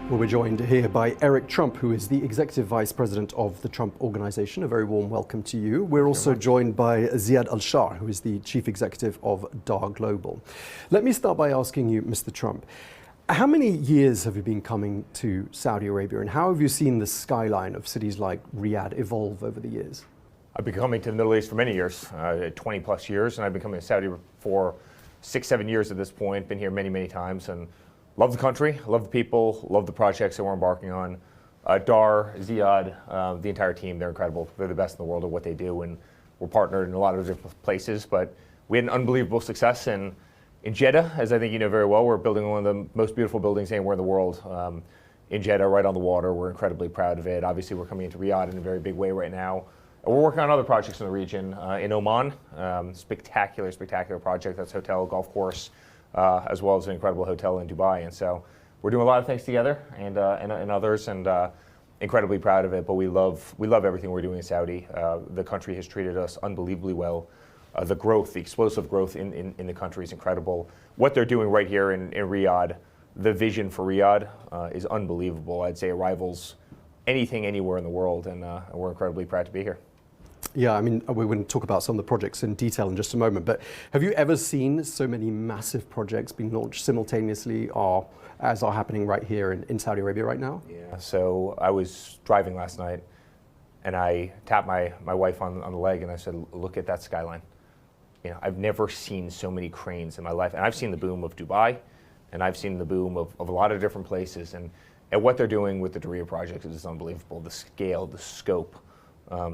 Well, we're joined here by Eric Trump, who is the Executive Vice President of the Trump Organization. A very warm welcome to you. We're also joined by Ziad Al-Shar, who is the Chief Executive of DAR Global. Let me start by asking you, Mr. Trump, how many years have you been coming to Saudi Arabia, and how have you seen the skyline of cities like Riyadh evolve over the years? I've been coming to the Middle East for many years, 20 plus years, and I've been coming to Saudi for 6-7 years at this point, been here many, many times, and love the country, love the people, love the projects that we're embarking on. Dar, Ziad, the entire team, they're incredible. They're the best in the world at what they do, and we're partnered in a lot of different places, but we had an unbelievable success in Jeddah, as I think you know very well. We're building one of the most beautiful buildings anywhere in the world in Jeddah, right on the water. We're incredibly proud of it. Obviously, we're coming into Riyadh in a very big way right now. And we're working on other projects in the region. In Oman, spectacular, spectacular project. That's hotel, golf course, as well as an incredible hotel in Dubai. And so we're doing a lot of things together and others, and incredibly proud of it. But we love everything we're doing in Saudi. The country has treated us unbelievably well. The growth, the explosive growth in the country is incredible. What they're doing right here in Riyadh, the vision for Riyadh is unbelievable. I'd say it rivals anything anywhere in the world, and we're incredibly proud to be here. Yeah, I mean, we're going to talk about some of the projects in detail in just a moment, but have you ever seen so many massive projects being launched simultaneously as are happening right here in Saudi Arabia right now? Yeah, so I was driving last night, and I tapped my wife on the leg, and I said, look at that skyline. You know, I've never seen so many cranes in my life, and I've seen the boom of Dubai, and I've seen the boom of a lot of different places, and what they're doing with the Diriyah project is unbelievable. The scale, the scope,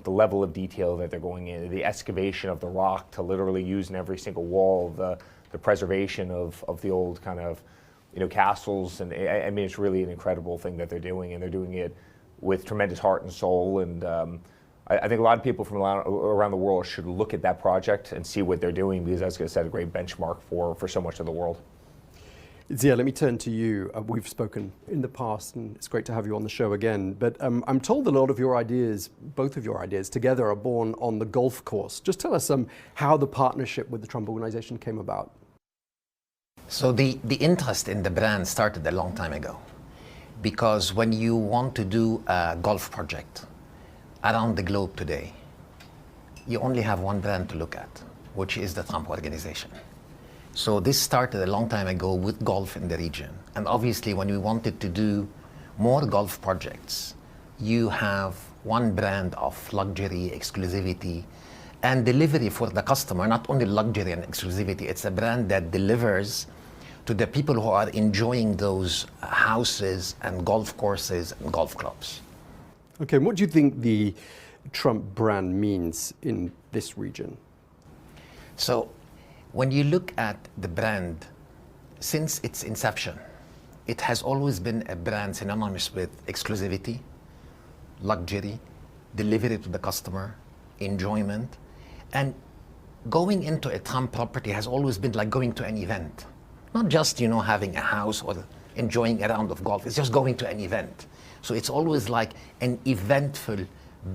the level of detail that they're going in, the excavation of the rock to literally use in every single wall, the preservation of the old kind of, you know, castles, and I mean, it's really an incredible thing that they're doing, and they're doing it with tremendous heart and soul, and I think a lot of people from around the world should look at that project and see what they're doing, because that's going to set a great benchmark for so much of the world. Zia, let me turn to you. We've spoken in the past, and it's great to have you on the show again. But I'm told a lot of your ideas, both of your ideas together, are born on the golf course. Just tell us how the partnership with the Trump Organization came about. So the interest in the brand started a long time ago, because when you want to do a golf project around the globe today, you only have one brand to look at, which is the Trump Organization. So this started a long time ago with golf in the region. And obviously when we wanted to do more golf projects, you have one brand of luxury, exclusivity, and delivery for the customer. Not only luxury and exclusivity, it's a brand that delivers to the people who are enjoying those houses and golf courses and golf clubs. Okay, and what do you think the Trump brand means in this region? So, when you look at the brand, since its inception, it has always been a brand synonymous with exclusivity, luxury, delivery to the customer, enjoyment, and going into a Trump property has always been like going to an event. Not just, you know, having a house or enjoying a round of golf, it's just going to an event. So it's always like an eventful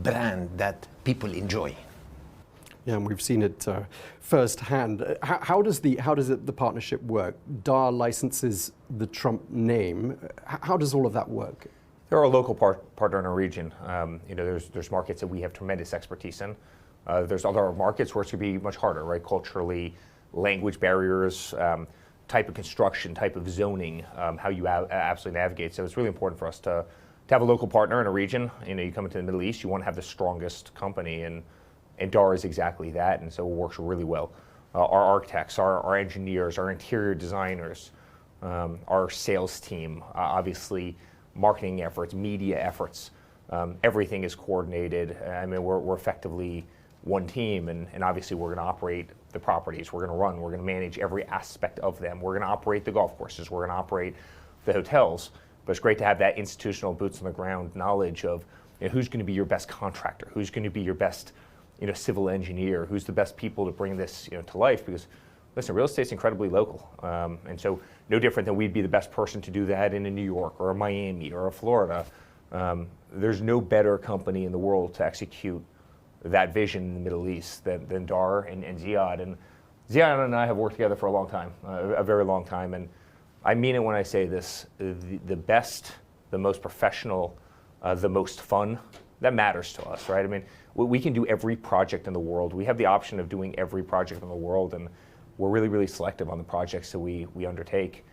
brand that people enjoy. Yeah, and we've seen it firsthand. How does the partnership work? DAR licenses the Trump name. How does all of that work? They're a local partner in our region. You know, there's markets that we have tremendous expertise in. There's other markets where it's going to be much harder, right? Culturally, language barriers, type of construction, type of zoning, how you absolutely navigate. So it's really important for us to have a local partner in a region. You know, you come into the Middle East, you want to have the strongest company, and DAR is exactly that, and so it works really well. Our architects, our engineers, our interior designers, our sales team, obviously marketing efforts, media efforts, everything is coordinated. I mean, we're effectively one team, and obviously we're going to operate the properties, we're going to run, we're going to manage every aspect of them, we're going to operate the golf courses, we're going to operate the hotels. But it's great to have that institutional boots on the ground knowledge of, you know, who's going to be your best contractor, who's going to be your best, you know, civil engineer, who's the best people to bring this, you know, to life. Because listen, real estate's incredibly local, and so no different than we'd be the best person to do that in a New York or a Miami or a Florida. There's no better company in the world to execute that vision in the Middle East than DAR and Ziad. And Ziad and I have worked together for a long time, a very long time, and I mean it when I say this, the best the most professional, the most fun. That matters to us, right? I mean, we can do every project in the world. We have the option of doing every project in the world, and we're really, really selective on the projects that we undertake.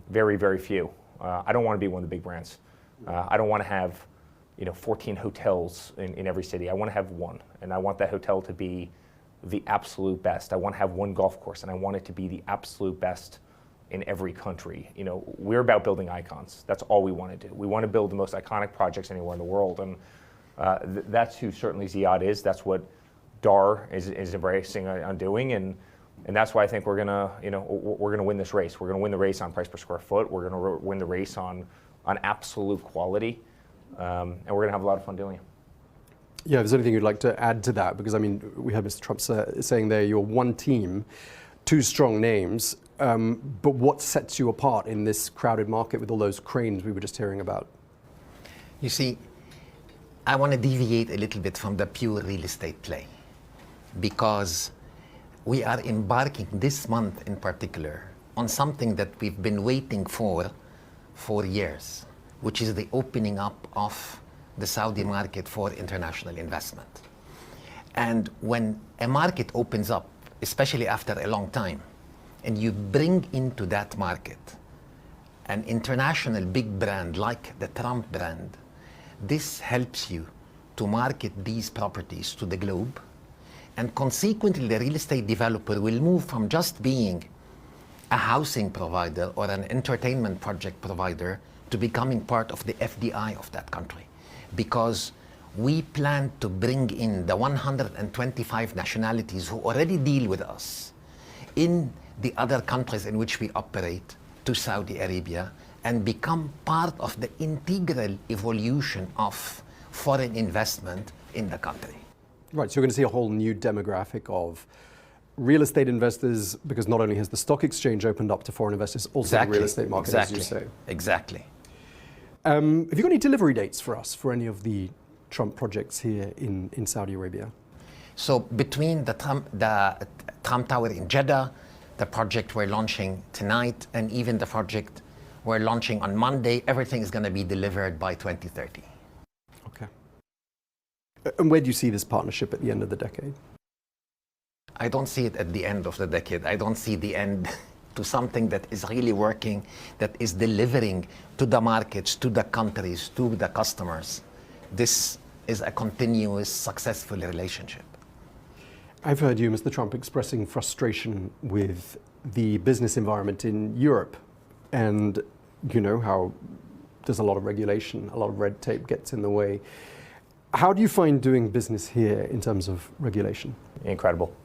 Very, very few. I don't want to be one of the big brands. I don't want to have 14 hotels in every city. I want to have one, and I want that hotel to be the absolute best. I want to have one golf course, and I want it to be the absolute best in every country. We're about building icons. That's all we want to do. We want to build the most iconic projects anywhere in the world, and that's who certainly Ziad is. That's what Dar is embracing on doing, and that's why I think we're gonna win this race. We're gonna win the race on price per square foot. We're gonna win the race on absolute quality, and we're gonna have a lot of fun doing it. Yeah, if there's anything you'd like to add to that, because I mean, we had Mr. Trump saying there, you're one team, two strong names, but what sets you apart in this crowded market with all those cranes we were just hearing about? You see, I want to deviate a little bit from the pure real estate play, because we are embarking this month in particular on something that we've been waiting for years, which is the opening up of the Saudi market for international investment. And when a market opens up, especially after a long time, and you bring into that market an international big brand like the Trump brand, this helps you to market these properties to the globe, and consequently the real estate developer will move from just being a housing provider or an entertainment project provider to becoming part of the FDI of that country. Because we plan to bring in the 125 nationalities who already deal with us in the other countries in which we operate to Saudi Arabia and become part of the integral evolution of foreign investment in the country. Right, so you're going to see a whole new demographic of real estate investors, because not only has the stock exchange opened up to foreign investors, also the real estate market, as you say. Exactly. Have you got any delivery dates for us for any of the Trump projects here in Saudi Arabia? So between the Trump Tower in Jeddah, the project we're launching tonight, and even the project we're launching on Monday, everything is going to be delivered by 2030. Okay. And where do you see this partnership at the end of the decade? I don't see it at the end of the decade. I don't see the end to something that is really working, that is delivering to the markets, to the countries, to the customers. This is a continuous, successful relationship. I've heard you, Mr. Trump, expressing frustration with the business environment in Europe, and how there's a lot of regulation, a lot of red tape gets in the way. How do you find doing business here in terms of regulation? Incredible.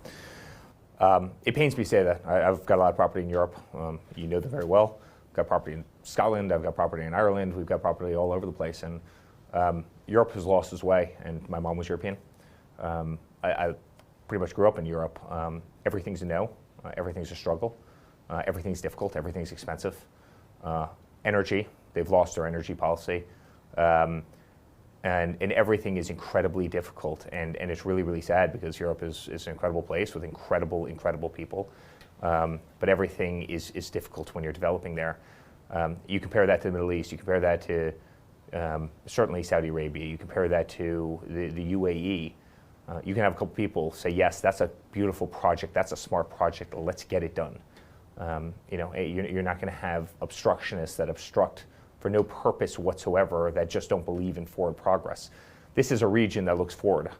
It pains me to say that. I've got a lot of property in Europe. You know them very well. I've got property in Scotland. I've got property in Ireland. We've got property all over the place. And Europe has lost its way. And my mom was European. I pretty much grew up in Europe. Everything's a no. Everything's a struggle. Everything's difficult. Everything's expensive. Energy. They've lost their energy policy. And everything is incredibly difficult, and it's really, really sad, because Europe is an incredible place with incredible people, but everything is difficult when you're developing there. You compare that to the Middle East, you compare that to certainly Saudi Arabia, you compare that to the UAE, you can have a couple people say, yes, that's a beautiful project, that's a smart project, let's get it done. You're not going to have obstructionists that obstruct for no purpose whatsoever, that just don't believe in forward progress. This is a region that looks forward.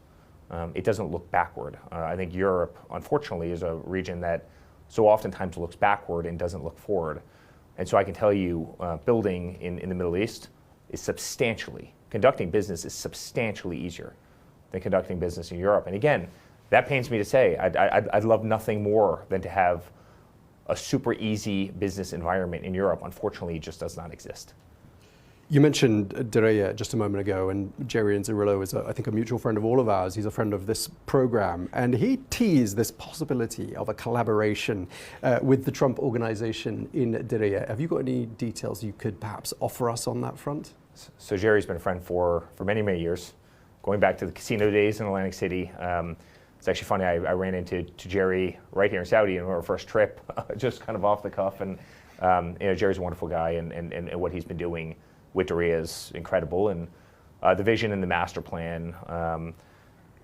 It doesn't look backward. I think Europe, unfortunately, is a region that so oftentimes looks backward and doesn't look forward. And so I can tell you, building in the Middle East is conducting business is substantially easier than conducting business in Europe. And again, that pains me to say. I'd love nothing more than to have a super easy business environment in Europe. Unfortunately, it just does not exist. You mentioned Diriyah just a moment ago, and Jerry Inzerillo is, I think, a mutual friend of all of ours. He's a friend of this program, and he teased this possibility of a collaboration with the Trump organization in Diriyah. Have you got any details you could perhaps offer us on that front? So Jerry's been a friend for many, many years, going back to the casino days in Atlantic City. It's actually funny, I ran into Jerry right here in Saudi on our first trip, just kind of off the cuff. And Jerry's a wonderful guy, and what he's been doing with Riyadh is incredible, and the vision and the master plan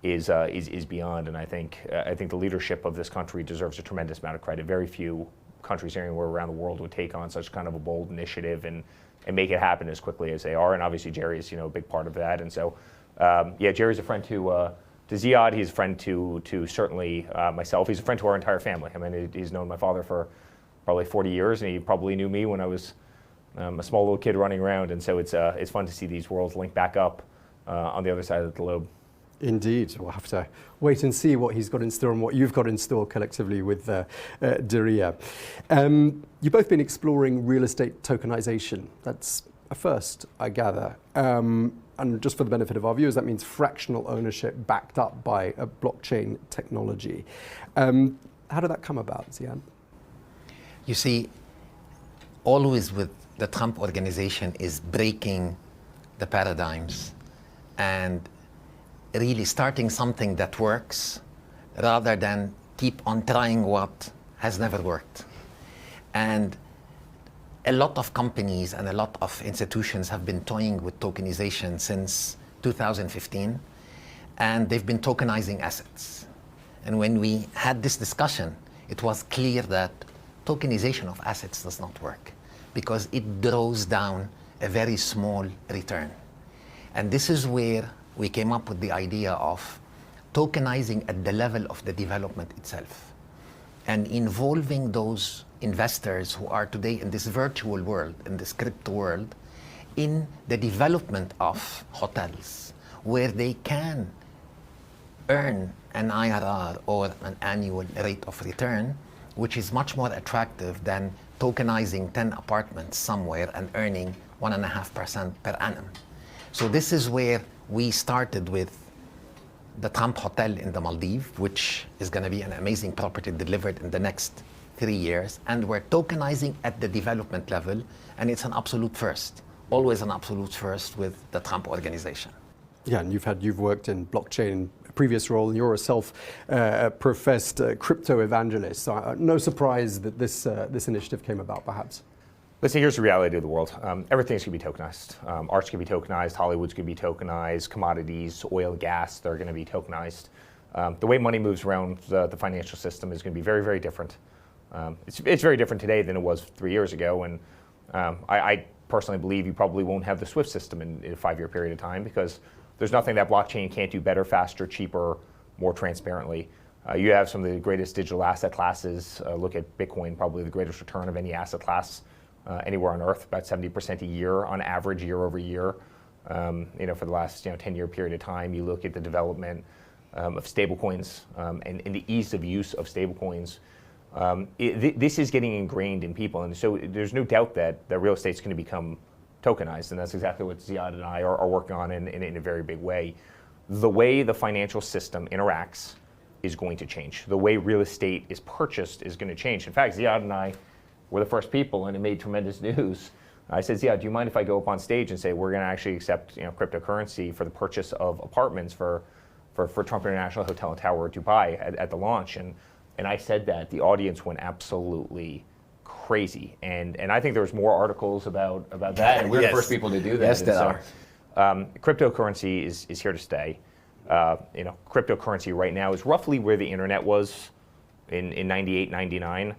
is beyond. And I think the leadership of this country deserves a tremendous amount of credit. Very few countries anywhere around the world would take on such kind of a bold initiative and make it happen as quickly as they are. And obviously Jerry is, a big part of that. And so, yeah, Jerry's a friend to Ziad. He's a friend to certainly myself. He's a friend to our entire family. I mean, he's known my father for probably 40 years, and he probably knew me when I was a small little kid running around. And so it's fun to see these worlds link back up on the other side of the globe. Indeed. We'll have to wait and see what he's got in store and what you've got in store collectively with Diriyah. You've both been exploring real estate tokenization. That's a first, I gather. And just for the benefit of our viewers, that means fractional ownership backed up by a blockchain technology. How did that come about, Ziad? You see, always with the Trump organization is breaking the paradigms and really starting something that works rather than keep on trying what has never worked. And a lot of companies and a lot of institutions have been toying with tokenization since 2015, and they've been tokenizing assets. And when we had this discussion, it was clear that tokenization of assets does not work because it draws down a very small return. And this is where we came up with the idea of tokenizing at the level of the development itself and involving those investors who are today in this virtual world, in this crypto world, in the development of hotels where they can earn an IRR or an annual rate of return, which is much more attractive than tokenizing 10 apartments somewhere and earning 1.5% per annum. So this is where we started with the Trump Hotel in the Maldives, which is going to be an amazing property delivered in the next 3 years. And we're tokenizing at the development level, and it's an absolute first, always an absolute first with the Trump organization. Yeah, and you've worked in blockchain in a previous role, and you're a self-professed crypto evangelist. So no surprise that this initiative came about, perhaps. Let's say here's the reality of the world. Everything's going to be tokenized. Art's going to be tokenized, Hollywood's going to be tokenized, commodities, oil, gas, they're going to be tokenized. The way money moves around the financial system is going to be very, very different. It's very different today than it was 3 years ago, and I personally believe you probably won't have the SWIFT system in a 5-year period of time because there's nothing that blockchain can't do better, faster, cheaper, more transparently. You have some of the greatest digital asset classes. Look at Bitcoin, probably the greatest return of any asset class anywhere on earth, about 70% a year on average, year over year. For the last 10-year period of time, you look at the development of stablecoins and the ease of use of stablecoins. This is getting ingrained in people, and so there's no doubt that real estate is going to become tokenized, and that's exactly what Ziad and I are working on in a very big way. The way the financial system interacts is going to change. The way real estate is purchased is going to change. In fact, Ziad and I were the first people, and it made tremendous news. I said, Ziad, do you mind if I go up on stage and say we're going to actually accept cryptocurrency for the purchase of apartments for Trump International Hotel and Tower Dubai at the launch? And I said that. The audience went absolutely crazy. And I think there was more articles about that, and we're the first people to do that. Yes, there are. Cryptocurrency is here to stay. Cryptocurrency right now is roughly where the internet was in 98, 99.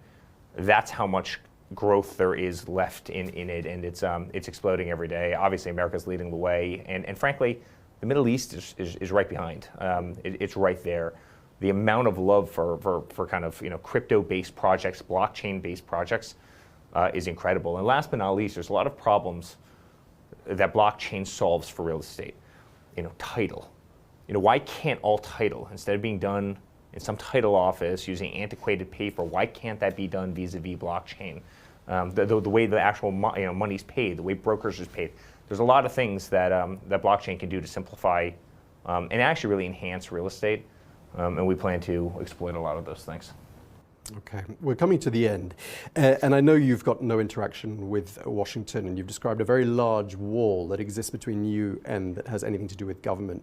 That's how much growth there is left in it, and it's exploding every day. Obviously, America's leading the way, and frankly, the Middle East is right behind. It's right there. The amount of love for kind of crypto-based projects, blockchain-based projects, is incredible. And last but not least, there's a lot of problems that blockchain solves for real estate. Title. Why can't all title, instead of being done in some title office using antiquated paper, why can't that be done vis-a-vis blockchain? The way the actual money's paid, the way brokers is paid. There's a lot of things that blockchain can do to simplify and actually really enhance real estate, and we plan to exploit a lot of those things. Okay, we're coming to the end, and I know you've got no interaction with Washington, and you've described a very large wall that exists between you and that has anything to do with government.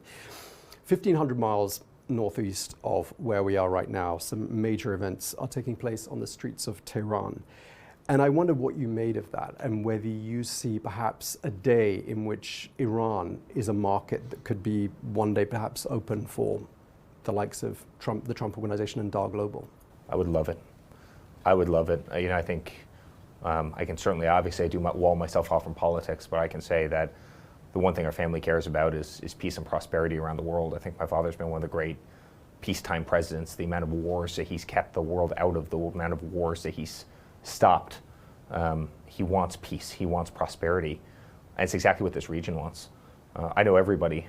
1,500 miles northeast of where we are right now, some major events are taking place on the streets of Tehran. And I wonder what you made of that, and whether you see perhaps a day in which Iran is a market that could be one day perhaps open for the likes of Trump, the Trump Organization, and Dar Global. I would love it. I would love it. You know, I think I can certainly, obviously, I do wall myself off from politics, but I can say that the one thing our family cares about is peace and prosperity around the world. I think my father's been one of the great peacetime presidents. The amount of wars that he's kept the world out of, the amount of wars that he's stopped. He wants peace. He wants prosperity. And it's exactly what this region wants. I know everybody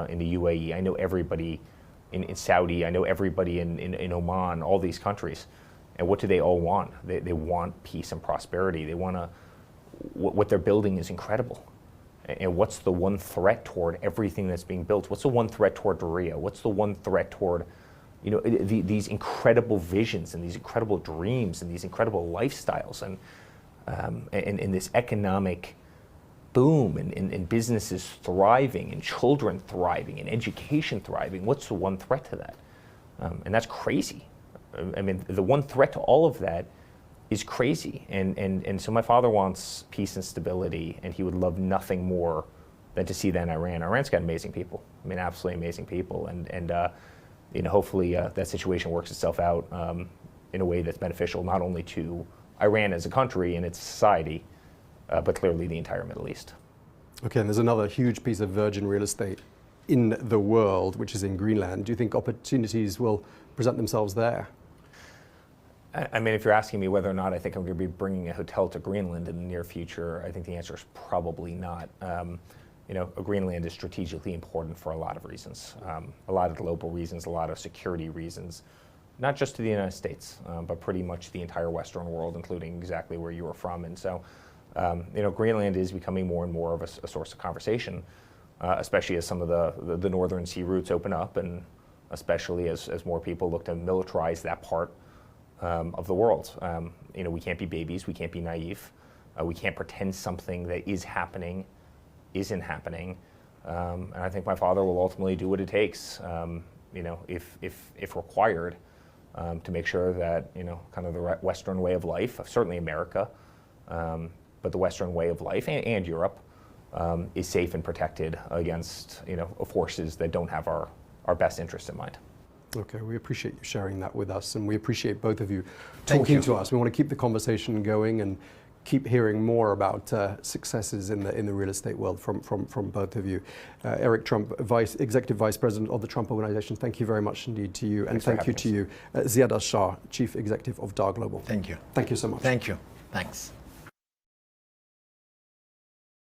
in the UAE. I know everybody in Saudi. I know everybody in Oman, all these countries. And what do they all want? They want peace and prosperity. They want to, what they're building is incredible. And what's the one threat toward everything that's being built? What's the one threat toward Riyadh? What's the one threat toward, you know, these incredible visions and these incredible dreams and these incredible lifestyles and this economic boom and businesses thriving and children thriving and education thriving? What's the one threat to that? And that's crazy. I mean, the one threat to all of that is crazy. And so my father wants peace and stability, and he would love nothing more than to see that in Iran. Iran's got amazing people. I mean, absolutely amazing people. And you know, hopefully that situation works itself out in a way that's beneficial not only to Iran as a country and its society, but clearly the entire Middle East. Okay, and there's another huge piece of virgin real estate in the world, which is in Greenland. Do you think opportunities will present themselves there? I mean, if you're asking me whether or not I think I'm going to be bringing a hotel to Greenland in the near future, I think the answer is probably not. You know, Greenland is strategically important for a lot of reasons, a lot of global reasons, a lot of security reasons, not just to the United States, but pretty much the entire Western world, including exactly where you were from. And so, you know, Greenland is becoming more and more of a source of conversation, especially as some of the northern sea routes open up, and especially as more people look to militarize that part of the world. You know, we can't be babies, we can't be naive, we can't pretend something that is happening isn't happening. And I think my father will ultimately do what it takes, you know, if required, to make sure that, you know, kind of the Western way of life, certainly America, but the Western way of life and Europe is safe and protected against, you know, forces that don't have our best interest in mind. Okay, we appreciate you sharing that with us, and we appreciate both of you talking to us. We want to keep the conversation going and keep hearing more about successes in the real estate world from both of you. Eric Trump, Executive Vice President of the Trump Organization, thank you very much indeed to you. And thank you to you, Ziad Al-Shah, Chief Executive of Dar Global. Thank you. Thank you so much. Thank you. Thanks.